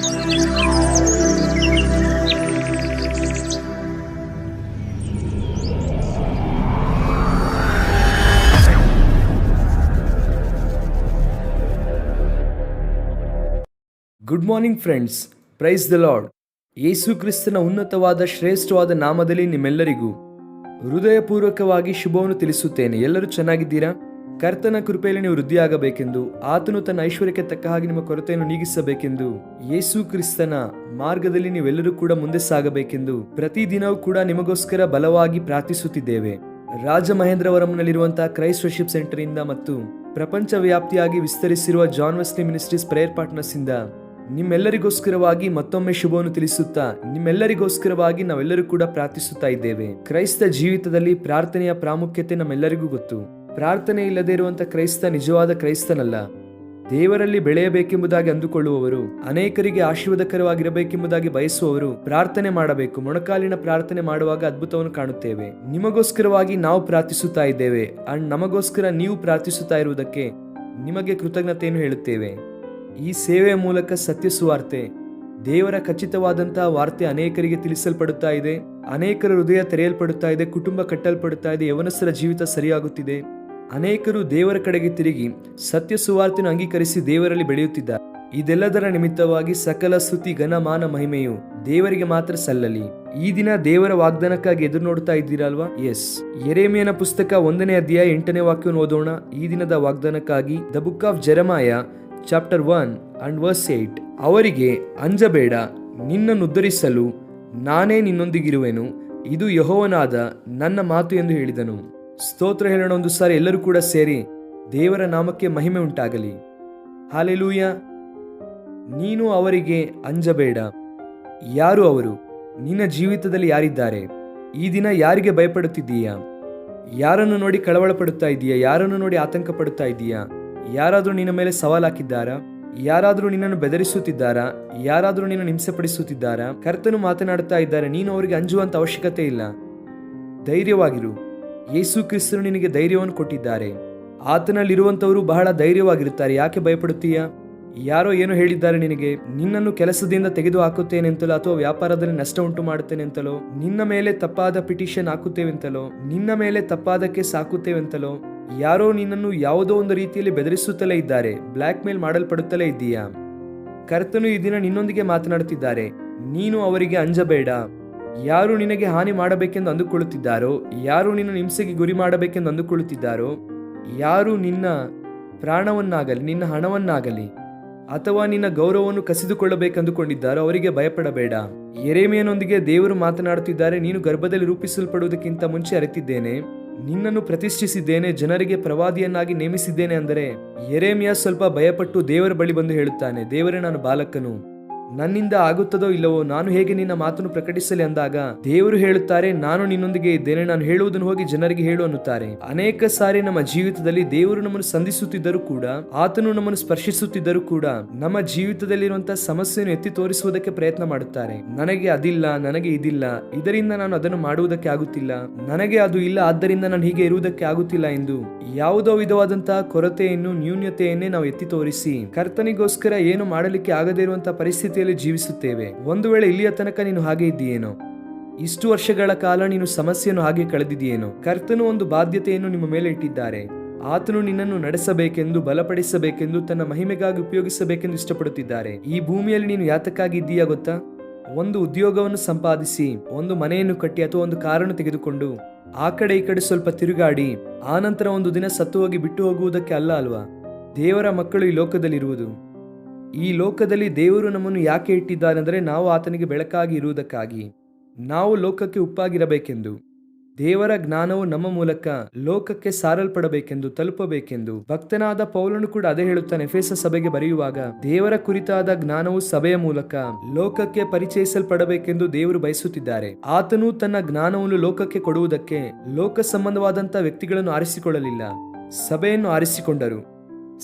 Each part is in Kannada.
Good morning friends, praise the Lord. Yesu ಕ್ರಿಸ್ತನ ಉನ್ನತವಾದ ಶ್ರೇಷ್ಠವಾದ ನಾಮದಲ್ಲಿ ನಿಮ್ಮೆಲ್ಲರಿಗೂ ಹೃದಯಪೂರ್ವಕವಾಗಿ ಶುಭವನ್ನು ತಿಳಿಸುತ್ತೇನೆ. ಎಲ್ಲರೂ ಚೆನ್ನಾಗಿದ್ದೀರಾ? ಕರ್ತನ ಕೃಪೆಯಲ್ಲಿ ನೀವು ವೃದ್ಧಿಯಾಗಬೇಕೆಂದು, ಆತನು ತನ್ನ ಐಶ್ವರ್ಯಕ್ಕೆ ತಕ್ಕ ಹಾಗೆ ನಿಮ್ಮ ಕೊರತೆಯನ್ನು ನೀಗಿಸಬೇಕೆಂದು, ಯೇಸು ಕ್ರಿಸ್ತನ ಮಾರ್ಗದಲ್ಲಿ ನೀವೆಲ್ಲರೂ ಕೂಡ ಮುಂದೆ ಸಾಗಬೇಕೆಂದು ಪ್ರತಿದಿನವೂ ಕೂಡ ನಿಮಗೋಸ್ಕರ ಬಲವಾಗಿ ಪ್ರಾರ್ಥಿಸುತ್ತಿದ್ದೇವೆ. ರಾಜಮಹೇಂದ್ರವರಂನಲ್ಲಿರುವಂತಹ ಕ್ರೈಸ್ಟ್ ವರ್ಷಿಪ್ ಸೆಂಟರ್ ಇಂದ ಮತ್ತು ಪ್ರಪಂಚ ವ್ಯಾಪ್ತಿಯಾಗಿ ವಿಸ್ತರಿಸಿರುವ John Wesley ministries prayer partners ಇಂದ ನಿಮ್ಮೆಲ್ಲರಿಗೋಸ್ಕರವಾಗಿ ಮತ್ತೊಮ್ಮೆ ಶುಭವನ್ನು ತಿಳಿಸುತ್ತಾ, ನಿಮ್ಮೆಲ್ಲರಿಗೋಸ್ಕರವಾಗಿ ನಾವೆಲ್ಲರೂ ಕೂಡ ಪ್ರಾರ್ಥಿಸುತ್ತಾ ಇದ್ದೇವೆ. ಕ್ರೈಸ್ತ ಜೀವಿತದಲ್ಲಿ ಪ್ರಾರ್ಥನೆಯ ಪ್ರಾಮುಖ್ಯತೆ ನಮ್ಮೆಲ್ಲರಿಗೂ ಗೊತ್ತು. ಪ್ರಾರ್ಥನೆ ಇಲ್ಲದೆ ಇರುವಂತಹ ಕ್ರೈಸ್ತ ನಿಜವಾದ ಕ್ರೈಸ್ತನಲ್ಲ. ದೇವರಲ್ಲಿ ಬೆಳೆಯಬೇಕೆಂಬುದಾಗಿ ಅಂದುಕೊಳ್ಳುವವರು, ಅನೇಕರಿಗೆ ಆಶೀರ್ವಾದಕರವಾಗಿರಬೇಕೆಂಬುದಾಗಿ ಬಯಸುವವರು ಪ್ರಾರ್ಥನೆ ಮಾಡಬೇಕು. ಮೊಣಕಾಲಿನ ಪ್ರಾರ್ಥನೆ ಮಾಡುವಾಗ ಅದ್ಭುತವನ್ನು ಕಾಣುತ್ತೇವೆ. ನಿಮಗೋಸ್ಕರವಾಗಿ ನಾವು ಪ್ರಾರ್ಥಿಸುತ್ತಾ ಇದ್ದೇವೆ ಅಂಡ್ ನಮಗೋಸ್ಕರ ನೀವು ಪ್ರಾರ್ಥಿಸುತ್ತಾ ಇರುವುದಕ್ಕೆ ನಿಮಗೆ ಕೃತಜ್ಞತೆಯನ್ನು ಹೇಳುತ್ತೇವೆ. ಈ ಸೇವೆಯ ಮೂಲಕ ಸತ್ಯ ಸುವಾರ್ತೆ, ದೇವರ ಖಚಿತವಾದಂತಹ ವಾರ್ತೆ ಅನೇಕರಿಗೆ ತಿಳಿಸಲ್ಪಡುತ್ತಾ ಇದೆ. ಅನೇಕರ ಹೃದಯ ತೆರೆಯಲ್ಪಡುತ್ತಾ ಇದೆ, ಕುಟುಂಬ ಕಟ್ಟಲ್ಪಡುತ್ತಾ ಇದೆ, ಯವನಸ್ಥರ ಜೀವಿತ ಸರಿಯಾಗುತ್ತಿದೆ. ಅನೇಕರು ದೇವರ ಕಡೆಗೆ ತಿರುಗಿ ಸತ್ಯ ಸುವಾರ್ತೆಯನ್ನು ಅಂಗೀಕರಿಸಿ ದೇವರಲ್ಲಿ ಬೆಳೆಯುತ್ತಿದ್ದಾರೆ. ಇದೆಲ್ಲದರ ನಿಮಿತ್ತವಾಗಿ ಸಕಲ ಸ್ತುತಿ, ಘನ, ಮಾನ, ಮಹಿಮೆಯು ದೇವರಿಗೆ ಮಾತ್ರ ಸಲ್ಲಲಿ. ಈ ದಿನ ದೇವರ ವಾಗ್ದಾನಕ್ಕಾಗಿ ಎದುರು ನೋಡ್ತಾ ಇದ್ದೀರಲ್ವಾ? ಎಸ್. ಯೆರೆಮೀಯನ ಪುಸ್ತಕ 1ನೇ ಅಧ್ಯಾಯ 8ನೇ ವಾಕ್ಯವನ್ನು ಓದೋಣ. ಈ ದಿನದ ವಾಗ್ದಾನಕ್ಕಾಗಿ the book of Jeremiah chapter 1 and verse 8. ಅವರಿಗೆ ಅಂಜಬೇಡ, ನಿನ್ನನ್ನು ಉದ್ಧರಿಸಲು ನಾನೇ ನಿನ್ನೊಂದಿಗಿರುವೆನು, ಇದು ಯೆಹೋವನಾದ ನನ್ನ ಮಾತು ಎಂದು ಹೇಳಿದನು. ಸ್ತೋತ್ರ ಹೇಳೋಣ ಒಂದು ಸಾರಿ ಎಲ್ಲರೂ ಕೂಡ ಸೇರಿ. ದೇವರ ನಾಮಕ್ಕೆ ಮಹಿಮೆ ಉಂಟಾಗಲಿ. ಹಾಲೆಲೂಯ. ನೀನು ಅವರಿಗೆ ಅಂಜಬೇಡ. ಯಾರು ಅವರು? ನಿನ್ನ ಜೀವಿತದಲ್ಲಿ ಯಾರಿದ್ದಾರೆ? ಈ ದಿನ ಯಾರಿಗೆ ಭಯಪಡುತ್ತಿದ್ದೀಯಾ? ಯಾರನ್ನು ನೋಡಿ ಕಳವಳ ಪಡುತ್ತಾ ಇದ್ದೀಯಾ? ಯಾರನ್ನು ನೋಡಿ ಆತಂಕ ಪಡುತ್ತಾ ಇದ್ದೀಯಾ? ಯಾರಾದರೂ ನಿನ್ನ ಮೇಲೆ ಸವಾಲು ಹಾಕಿದ್ದಾರಾ? ಯಾರಾದರೂ ನಿನ್ನನ್ನು ಬೆದರಿಸುತ್ತಿದ್ದಾರಾ? ಯಾರಾದರೂ ನಿನ್ನನ್ನು ಹಿಂಸೆಪಡಿಸುತ್ತಿದ್ದಾರಾ? ಕರ್ತನು ಮಾತನಾಡುತ್ತಾ ಇದ್ದಾರೆ. ನೀನು ಅವರಿಗೆ ಅಂಜುವಂತ ಅವಶ್ಯಕತೆ ಇಲ್ಲ. ಧೈರ್ಯವಾಗಿರು. ಯೇಸು ಕ್ರಿಸ್ತನು ನಿನಗೆ ಧೈರ್ಯವನ್ನು ಕೊಟ್ಟಿದ್ದಾರೆ. ಆತನಲ್ಲಿರುವಂತವರು ಬಹಳ ಧೈರ್ಯವಾಗಿರುತ್ತಾರೆ. ಯಾಕೆ ಭಯಪಡುತ್ತೀಯಾ? ಯಾರೋ ಏನೋ ಹೇಳಿದ್ದಾರೆ ನಿನಗೆ, ನಿನ್ನನ್ನು ಕೆಲಸದಿಂದ ತೆಗೆದು ಹಾಕುತ್ತೇನೆ ಅಂತಲೋ, ಅಥವಾ ವ್ಯಾಪಾರದಲ್ಲಿ ನಷ್ಟ ಉಂಟು ಮಾಡುತ್ತೇನೆ ಅಂತಲೋ, ನಿನ್ನ ಮೇಲೆ ತಪ್ಪಾದ ಪಿಟಿಷನ್ ಹಾಕುತ್ತೇವೆ ಅಂತಲೋ, ನಿನ್ನ ಮೇಲೆ ತಪ್ಪಾದ ಕೇಸ್ ಹಾಕುತ್ತೇವೆ ಅಂತಲೋ, ಯಾರೋ ನಿನ್ನನ್ನು ಯಾವುದೋ ಒಂದು ರೀತಿಯಲ್ಲಿ ಬೆದರಿಸುತ್ತಲೇ ಇದ್ದಾರೆ. ಬ್ಲ್ಯಾಕ್ ಮೇಲ್ ಮಾಡಲ್ಪಡುತ್ತಲೇ ಇದ್ದೀಯಾ? ಕರ್ತನು ಈ ದಿನ ನಿನ್ನೊಂದಿಗೆ ಮಾತನಾಡುತ್ತಿದ್ದಾರೆ. ನೀನು ಅವರಿಗೆ ಅಂಜಬೇಡ. ಯಾರು ನಿನಗೆ ಹಾನಿ ಮಾಡಬೇಕೆಂದು ಅಂದುಕೊಳ್ಳುತ್ತಿದ್ದಾರೋ, ಯಾರು ನಿನ್ನ ಹಿಂಸೆಗೆ ಗುರಿ ಮಾಡಬೇಕೆಂದು ಅಂದುಕೊಳ್ಳುತ್ತಿದ್ದಾರೋ, ಯಾರು ನಿನ್ನ ಪ್ರಾಣವನ್ನಾಗಲಿ, ನಿನ್ನ ಹಣವನ್ನಾಗಲಿ, ಅಥವಾ ನಿನ್ನ ಗೌರವವನ್ನು ಕಸಿದುಕೊಳ್ಳಬೇಕೆಂದುಕೊಂಡಿದ್ದಾರೋ ಅವರಿಗೆ ಭಯಪಡಬೇಡ. ಯೆರೆಮೀಯನೊಂದಿಗೆ ದೇವರು ಮಾತನಾಡುತ್ತಿದ್ದಾರೆ. ನೀನು ಗರ್ಭದಲ್ಲಿ ರೂಪಿಸಲ್ಪಡುವುದಕ್ಕಿಂತ ಮುಂಚೆ ಅರಿತಿದ್ದೇನೆ, ನಿನ್ನನ್ನು ಪ್ರತಿಷ್ಠಿಸಿದ್ದೇನೆ, ಜನರಿಗೆ ಪ್ರವಾದಿಯನ್ನಾಗಿ ನೇಮಿಸಿದ್ದೇನೆ. ಅಂದರೆ ಯೆರೆಮೀಯ ಸ್ವಲ್ಪ ಭಯಪಟ್ಟು ದೇವರ ಬಳಿ ಬಂದು ಹೇಳುತ್ತಾನೆ, ದೇವರೇ, ನಾನು ಬಾಲಕನು, ನನ್ನಿಂದ ಆಗುತ್ತದೋ ಇಲ್ಲವೋ, ನಾನು ಹೇಗೆ ನಿನ್ನ ಮಾತನ್ನು ಪ್ರಕಟಿಸಲಿ ಅಂದಾಗ ದೇವರು ಹೇಳುತ್ತಾರೆ, ನಾನು ನಿನ್ನೊಂದಿಗೆ ಇದ್ದೇನೆ, ನಾನು ಹೇಳುವುದನ್ನು ಹೋಗಿ ಜನರಿಗೆ ಹೇಳು ಅನ್ನುತ್ತಾರೆ. ಅನೇಕ ಸಾರಿ ನಮ್ಮ ಜೀವಿತದಲ್ಲಿ ದೇವರು ನಮ್ಮನ್ನು ಸಂಧಿಸುತ್ತಿದ್ದರೂ ಕೂಡ, ಆತನು ನಮ್ಮನ್ನು ಸ್ಪರ್ಶಿಸುತ್ತಿದ್ದರೂ ಕೂಡ ನಮ್ಮ ಜೀವಿತದಲ್ಲಿರುವಂತಹ ಸಮಸ್ಯೆಯನ್ನು ಎತ್ತಿ ತೋರಿಸುವುದಕ್ಕೆ ಪ್ರಯತ್ನ ಮಾಡುತ್ತಾರೆ. ನನಗೆ ಅದಿಲ್ಲ, ನನಗೆ ಇದಿಲ್ಲ, ಇದರಿಂದ ನಾನು ಅದನ್ನು ಮಾಡುವುದಕ್ಕೆ ಆಗುತ್ತಿಲ್ಲ, ನನಗೆ ಅದು ಇಲ್ಲ, ಆದ್ದರಿಂದ ನಾನು ಹೀಗೆ ಇರುವುದಕ್ಕೆ ಆಗುತ್ತಿಲ್ಲ ಎಂದು ಯಾವುದೋ ವಿಧವಾದಂತಹ ಕೊರತೆಯನ್ನು, ನ್ಯೂನ್ಯತೆಯನ್ನೇ ನಾವು ಎತ್ತಿ ತೋರಿಸಿ ಕರ್ತನಿಗೋಸ್ಕರ ಏನು ಮಾಡಲಿಕ್ಕೆ ಆಗದೇ ಇರುವಂತಹ ಪರಿಸ್ಥಿತಿಯಲ್ಲಿ ಜೀವಿಸುತ್ತೇವೆ. ಒಂದು ವೇಳೆ ಇಲ್ಲಿಯ ತನಕ ನೀನು ಹಾಗೆ ಇದ್ದೀಯೇನೋ? ಇಷ್ಟು ವರ್ಷಗಳ ಕಾಲ ನೀನು ಸಮಸ್ಯೆಯನ್ನು ಹಾಗೆ ಕಳೆದಿದೆಯೇನೋ? ಕರ್ತನು ಒಂದು ಬಾಧ್ಯತೆಯನ್ನು ನಿಮ್ಮ ಮೇಲೆ ಇಟ್ಟಿದ್ದಾರೆ. ಆತನು ನಿನ್ನನ್ನು ನಡೆಸಬೇಕೆಂದು, ಬಲಪಡಿಸಬೇಕೆಂದು, ತನ್ನ ಮಹಿಮೆಗಾಗಿ ಉಪಯೋಗಿಸಬೇಕೆಂದು ಇಷ್ಟಪಡುತ್ತಿದ್ದಾರೆ. ಈ ಭೂಮಿಯಲ್ಲಿ ನೀನು ಯಾತಕ್ಕಾಗಿ ಇದ್ದೀಯಾ ಗೊತ್ತಾ? ಒಂದು ಉದ್ಯೋಗವನ್ನು ಸಂಪಾದಿಸಿ, ಒಂದು ಮನೆಯನ್ನು ಕಟ್ಟಿ, ಅಥವಾ ಒಂದು ಕಾರನ್ನು ತೆಗೆದುಕೊಂಡು ಆ ಕಡೆ ಈ ಕಡೆ ಸ್ವಲ್ಪ ತಿರುಗಾಡಿ ಆನಂತರ ಒಂದು ದಿನ ಸತ್ತು ಹೋಗಿ ಬಿಟ್ಟು ಹೋಗುವುದಕ್ಕೆ ಅಲ್ಲ ಅಲ್ವಾ? ದೇವರ ಮಕ್ಕಳು ಈ ಲೋಕದಲ್ಲಿರುವುದು. ಈ ಲೋಕದಲ್ಲಿ ದೇವರು ನಮ್ಮನ್ನು ಯಾಕೆ ಇಟ್ಟಿದ್ದಾರೆ ಅಂದರೆ, ನಾವು ಆತನಿಗೆ ಬೆಳಕಾಗಿ ಇರುವುದಕ್ಕಾಗಿ, ನಾವು ಲೋಕಕ್ಕೆ ಉಪ್ಪಾಗಿರಬೇಕೆಂದು. ದೇವರ ಜ್ಞಾನವು ನಮ್ಮ ಮೂಲಕ ಲೋಕಕ್ಕೆ ಸಾರಲ್ಪಡಬೇಕೆಂದು, ತಲುಪಬೇಕೆಂದು. ಭಕ್ತನಾದ ಪೌಲನು ಕೂಡ ಅದೇ ಹೇಳುತ್ತಾನೆ ಎಫೆಸ ಸಭೆಗೆ ಬರೆಯುವಾಗ, ದೇವರ ಕುರಿತಾದ ಜ್ಞಾನವು ಸಭೆಯ ಮೂಲಕ ಲೋಕಕ್ಕೆ ಪರಿಚಯಿಸಲ್ಪಡಬೇಕೆಂದು ದೇವರು ಬಯಸುತ್ತಿದ್ದಾರೆ. ಆತನು ತನ್ನ ಜ್ಞಾನವನ್ನು ಲೋಕಕ್ಕೆ ಕೊಡುವುದಕ್ಕೆ ಲೋಕ ಸಂಬಂಧವಾದಂತಹ ವ್ಯಕ್ತಿಗಳನ್ನು ಆರಿಸಿಕೊಳ್ಳಲಿಲ್ಲ, ಸಭೆಯನ್ನು ಆರಿಸಿಕೊಂಡರು,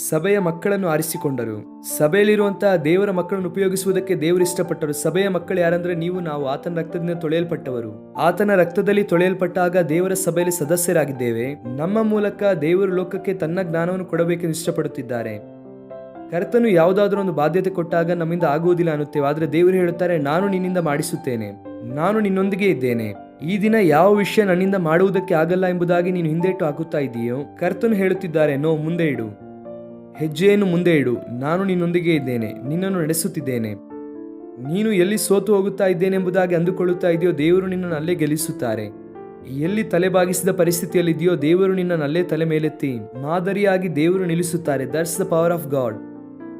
ಸಭೆಯ ಮಕ್ಕಳನ್ನು ಆರಿಸಿಕೊಂಡರು. ಸಭೆಯಲ್ಲಿರುವಂತಹ ದೇವರ ಮಕ್ಕಳನ್ನು ಉಪಯೋಗಿಸುವುದಕ್ಕೆ ದೇವರು ಇಷ್ಟಪಟ್ಟರು. ಸಭೆಯ ಮಕ್ಕಳು ಯಾರಂದ್ರೆ ನಾವು ಆತನ ರಕ್ತದಿಂದ ತೊಳೆಯಲ್ಪಟ್ಟವರು. ಆತನ ರಕ್ತದಲ್ಲಿ ತೊಳೆಯಲ್ಪಟ್ಟಾಗ ದೇವರ ಸಭೆಯಲ್ಲಿ ಸದಸ್ಯರಾಗಿದ್ದೇವೆ. ನಮ್ಮ ಮೂಲಕ ದೇವರು ಲೋಕಕ್ಕೆ ತನ್ನ ಜ್ಞಾನವನ್ನು ಕೊಡಬೇಕೆಂದು ಇಷ್ಟಪಡುತ್ತಿದ್ದಾರೆ. ಕರ್ತನು ಯಾವುದಾದ್ರೂ ಒಂದು ಬಾಧ್ಯತೆ ಕೊಟ್ಟಾಗ ನಮ್ಮಿಂದ ಆಗುವುದಿಲ್ಲ ಅನ್ನುತ್ತೇವೆ, ಆದರೆ ದೇವರು ಹೇಳುತ್ತಾರೆ, ನಾನು ನಿನ್ನಿಂದ ಮಾಡಿಸುತ್ತೇನೆ, ನಾನು ನಿನ್ನೊಂದಿಗೆ ಇದ್ದೇನೆ. ಈ ದಿನ ಯಾವ ವಿಷಯ ನನ್ನಿಂದ ಮಾಡುವುದಕ್ಕೆ ಆಗಲ್ಲ ಎಂಬುದಾಗಿ ನೀನು ಹಿಂದೇಟು ಹಾಕುತ್ತಾ ಇದೆಯೋ, ಕರ್ತನು ಹೇಳುತ್ತಿದ್ದಾರೆ, ನೋ, ಮುಂದೆ ಇಡು, ಹೆಜ್ಜೆಯನ್ನು ಮುಂದೆ ಇಡು, ನಾನು ನಿನ್ನೊಂದಿಗೆ ಇದ್ದೇನೆ, ನಿನ್ನನ್ನು ನಡೆಸುತ್ತಿದ್ದೇನೆ. ನೀನು ಎಲ್ಲಿ ಸೋತು ಹೋಗುತ್ತಾ ಇದ್ದೇನೆ ಎಂಬುದಾಗಿ ಅಂದುಕೊಳ್ಳುತ್ತಾ ಇದೆಯೋ, ದೇವರು ನಿನ್ನನ್ನು ಅಲ್ಲೇ ಗೆಲ್ಲಿಸುತ್ತಾರೆ. ಎಲ್ಲಿ ತಲೆಬಾಗಿಸಿದ ಪರಿಸ್ಥಿತಿಯಲ್ಲಿದೆಯೋ, ದೇವರು ನಿನ್ನನ್ನು ಅಲ್ಲೇ ತಲೆ ಮೇಲೆತ್ತಿ ಮಾದರಿಯಾಗಿ ದೇವರು ನಿಲ್ಲಿಸುತ್ತಾರೆ. That's the power of God,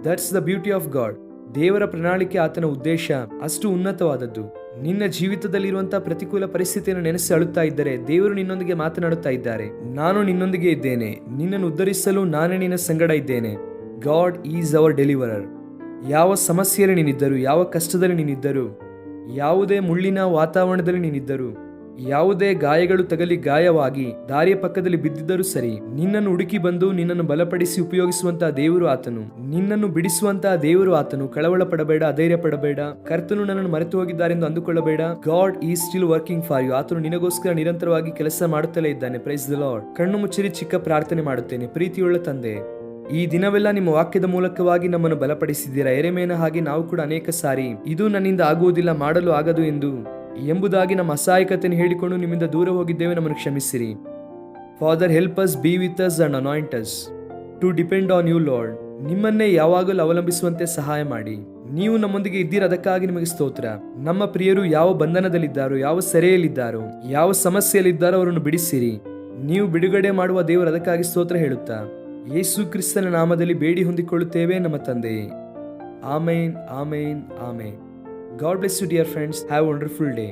that's the beauty of God. ದೇವರ ಪ್ರಣಾಳಿಕೆ, ಆತನ ಉದ್ದೇಶ ಅಷ್ಟು ಉನ್ನತವಾದದ್ದು. ನಿನ್ನ ಜೀವಿತದಲ್ಲಿರುವಂತಹ ಪ್ರತಿಕೂಲ ಪರಿಸ್ಥಿತಿಯನ್ನು ನೆನೆಸಿ ಅಳುತ್ತಾ ಇದ್ದರೆ, ದೇವರು ನಿನ್ನೊಂದಿಗೆ ಮಾತನಾಡುತ್ತಾ ಇದ್ದಾರೆ, ನಾನು ನಿನ್ನೊಂದಿಗೆ ಇದ್ದೇನೆ, ನಿನ್ನನ್ನು ಉದ್ಧರಿಸಲು ನಾನೇ ನಿನ್ನ ಸಂಗಡ ಇದ್ದೇನೆ. God is our deliverer. ಯಾವ ಸಮಸ್ಯೆಯಲ್ಲಿ ನೀನಿದ್ದರು, ಯಾವ ಕಷ್ಟದಲ್ಲಿ ನೀನಿದ್ದರು, ಯಾವುದೇ ಮುಳ್ಳಿನ ವಾತಾವರಣದಲ್ಲಿ ನೀನಿದ್ದರು, ಯಾವುದೇ ಗಾಯಗಳು ತಗಲಿ ಗಾಯವಾಗಿ ದಾರಿಯ ಪಕ್ಕದಲ್ಲಿ ಬಿದ್ದಿದ್ದರೂ ಸರಿ, ನಿನ್ನನ್ನು ಹುಡುಕಿ ಬಂದು ನಿನ್ನನ್ನು ಬಲಪಡಿಸಿ ಉಪಯೋಗಿಸುವಂತಹ ದೇವರು ಆತನು, ನಿನ್ನನ್ನು ಬಿಡಿಸುವಂತಹ ದೇವರು ಆತನು. ಕಳವಳ ಪಡಬೇಡ, ಅಧೈರ್ಯ ಪಡಬೇಡ, ಕರ್ತನು ನನ್ನನ್ನು ಮರೆತು ಹೋಗಿದ್ದಾರೆಂದು ಅಂದುಕೊಳ್ಳಬೇಡ. God is still working for you. ಆತನು ನಿನಗೋಸ್ಕರ ನಿರಂತರವಾಗಿ ಕೆಲಸ ಮಾಡುತ್ತಲೇ ಇದ್ದಾನೆ. Praise the Lord. ಕಣ್ಣು ಮುಚ್ಚಿರಿ ಚಿಕ್ಕ ಪ್ರಾರ್ಥನೆ ಮಾಡುತ್ತೇನೆ. ಪ್ರೀತಿಯುಳ್ಳ ತಂದೆ, ಈ ದಿನವೆಲ್ಲ ನಿಮ್ಮ ವಾಕ್ಯದ ಮೂಲಕವಾಗಿ ನಮ್ಮನ್ನು ಬಲಪಡಿಸಿದ್ದೀರಾ. ಎರೆಮೇನ ಹಾಗೆ ನಾವು ಕೂಡ ಅನೇಕ ಸಾರಿ ಇದು ನನ್ನಿಂದ ಆಗುವುದಿಲ್ಲ, ಮಾಡಲು ಆಗದು ಎಂಬುದಾಗಿ ನಮ್ಮ ಅಸಹಾಯಕತೆಯನ್ನು ಹೇಳಿಕೊಂಡು ನಿಮ್ಮಿಂದ ದೂರ ಹೋಗಿದ್ದೇವೆ. ನಮ್ಮನ್ನು ಕ್ಷಮಿಸಿರಿ. Father, help us, be with us and anoint us to depend on you Lord. ನಿಮ್ಮನ್ನೇ ಯಾವಾಗಲೂ ಅವಲಂಬಿಸುವಂತೆ ಸಹಾಯ ಮಾಡಿ. ನೀವು ನಮ್ಮೊಂದಿಗೆ ಇದ್ದೀರ, ಅದಕ್ಕಾಗಿ ನಿಮಗೆ ಸ್ತೋತ್ರ. ನಮ್ಮ ಪ್ರಿಯರು ಯಾವ ಬಂಧನದಲ್ಲಿದ್ದಾರೋ, ಯಾವ ಸೆರೆಯಲ್ಲಿದ್ದಾರೋ, ಯಾವ ಸಮಸ್ಯೆಯಲ್ಲಿದ್ದಾರೋ ಅವರನ್ನು ಬಿಡಿಸಿರಿ. ನೀವು ಬಿಡುಗಡೆ ಮಾಡುವ ದೇವರು, ಅದಕ್ಕಾಗಿ ಸ್ತೋತ್ರ ಹೇಳುತ್ತಾ ಯೇಸು ಕ್ರಿಸ್ತನ ನಾಮದಲ್ಲಿ ಬೇಡಿ ಹೊಂದಿಕೊಳ್ಳುತ್ತೇವೆ ನಮ್ಮ ತಂದೆಯೇ. ಆಮೇನ್, ಆಮೇನ್, ಆಮೇನ್. God bless you, dear friends. Have a wonderful day.